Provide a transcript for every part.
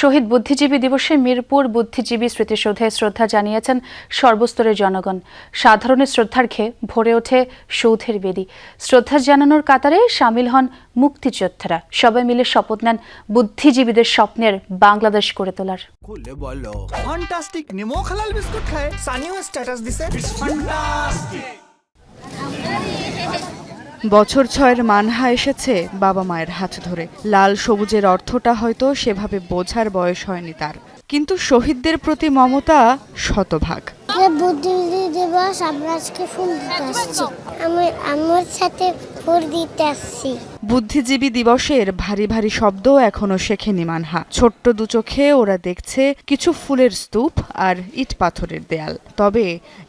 শহীদ বুদ্ধিজীবী দিবসে মিরপুর বুদ্ধিজীবী স্মৃতিসৌধে শ্রদ্ধা জানিয়েছেন সর্বস্তরের জনগণ। সাধারণের শ্রদ্ধার্ঘ্যে ভরে ওঠে সৌধের বেদি। শ্রদ্ধা জানানোর কাতারে সামিল হন মুক্তিযোদ্ধারা। সবাই মিলে শপথ নেন বুদ্ধিজীবীদের স্বপ্নের বাংলাদেশ গড়ে তোলার। খুলে বলো ফ্যান্টাস্টিক নিমো হালাল বিস্কুট খায় সানিও স্ট্যাটাস দিছে ফ্যান্টাস্টিক। বছর 6-এর মানহা এসেছে বাবা মায়ের হাত ধরে। লাল সবুজের অর্থটা হয়তো সেভাবে বোঝার বয়স হয়নি তার, কিন্তু শহীদদের প্রতি মমতা শতভাগ। বুদ্ধিজীবী দিবস আমরা আজকে ফুল দিতে আসছি, আমার সাথে ফুল দিতে আসছি। বুদ্ধিজীবী দিবসের ভারী ভারী শব্দ এখনো শেখেনি মানহা। ছোট্ট দু চোখে ওরা দেখছে কিছু ফুলের স্তূপ আর ইট পাথরের দেয়াল। তবে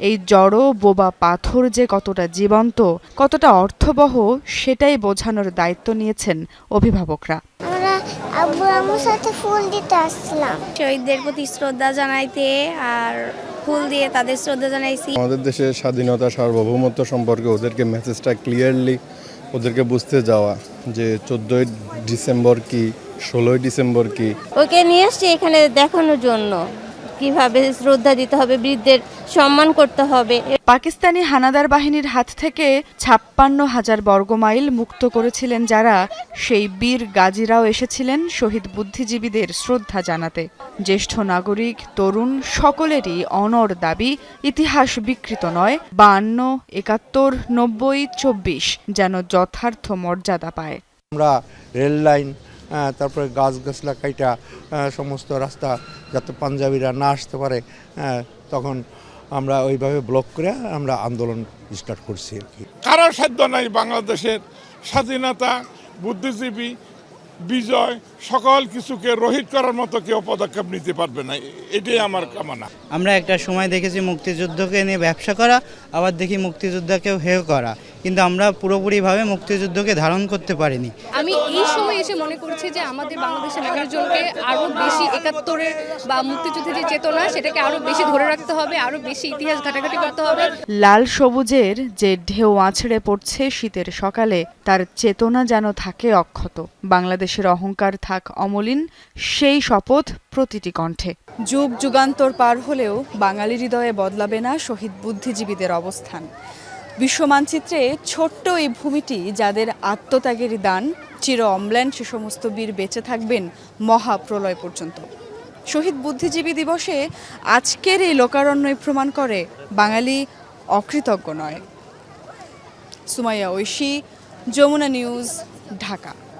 এই জড় বোবা পাথর যে কতটা জীবন্ত, কতটা অর্থবহ, সেটাই বোঝানোর দায়িত্ব নিয়েছেন অভিভাবকরা। আমরা আব্বু আম্মুর সাথে ফুল দিতে আসছিলাম শহীদদের প্রতি শ্রদ্ধা জানাইতে, আর ফুল দিয়ে তাদের শ্রদ্ধা জানাইছি। আমাদের দেশের স্বাধীনতা সার্বভৌমত্ব সম্পর্কে ওদেরকে মেসেজটা ক্লিয়ারলি ওদেরকে বুঝতে যাওয়া, যে 14ই ডিসেম্বর কি, 16ই ডিসেম্বর কি। ওকে নিয়ে আসছি এখানে দেখানোর জন্য কিভাবে শ্রদ্ধা দিতে হবে, বীরদের সম্মান করতে হবে। পাকিস্তানি হানাদার বাহিনীর হাত থেকে 56,000 বর্গমাইল মুক্ত করেছিলেন যারা, সেই বীর গাজীরাও এসেছিলেন শহীদ বুদ্ধিজীবীদের শ্রদ্ধা জানাতে। জ্যেষ্ঠ নাগরিক, তরুণ, সকলেরই অনড় দাবি ইতিহাস বিকৃত নয়, 52, 71, 90, 24 যেন যথার্থ মর্যাদা পায়। আমরা রেল লাইন, তারপরে গাছগাছলা কাইটা সমস্ত রাস্তা যাতে পাঞ্জাবিরা না আসতে পারে, তখন আমরা ওইভাবে ব্লক করে আমরা আন্দোলন স্টার্ট করছি আর কি। কারো সাধ্য নাই বাংলাদেশের স্বাধীনতা, বুদ্ধিজীবী, বিজয়, সকল কিছুকে রহিত করার মতো কেউ পদক্ষেপ নিতে পারবে না, এটাই আমার কামনা। আমরা একটা সময় দেখেছি মুক্তিযুদ্ধকে নিয়ে ব্যবসা করা, আবার দেখি মুক্তিযোদ্ধাকেও হেয় করা, কিন্তু আমরা পুরোপুরিভাবে মুক্তিযুদ্ধকে ধারণ করতে পারিনি। আমি এই সময় এসে মনে করছি যে আমাদের বাংলাদেশের মানুষজনকে আরও বেশি 71-এর বা মুক্তিযুদ্ধের যে চেতনা, সেটাকে আরও বেশি ধরে রাখতে হবে, আরও বেশি ইতিহাস ঘাটাঘাটি করতে হবে। লাল সবুজের যে ঢেউ আছড়ে পড়ছে শীতের সকালে, তার চেতনা যেন থাকে অক্ষত। বাংলাদেশের অহংকার থাক অমলিন, সেই শপথ প্রতিটি কণ্ঠে। যুগ যুগান্তর পার হলেও বাঙালি হৃদয়ে বদলাবে না শহীদ বুদ্ধিজীবীদের অবস্থান। বিশ্বমানচিত্রে ছোট্ট এই ভূমিটি যাদের আত্মত্যাগের দান, চির অম্লান সে সমস্ত বীর বেঁচে থাকবেন মহাপ্রলয় পর্যন্ত। শহীদ বুদ্ধিজীবী দিবসে আজকের এই লোকারণ্যই প্রমাণ করে বাঙালি অকৃতজ্ঞ নয়। সুমাইয়া ঐশী, যমুনা নিউজ, ঢাকা।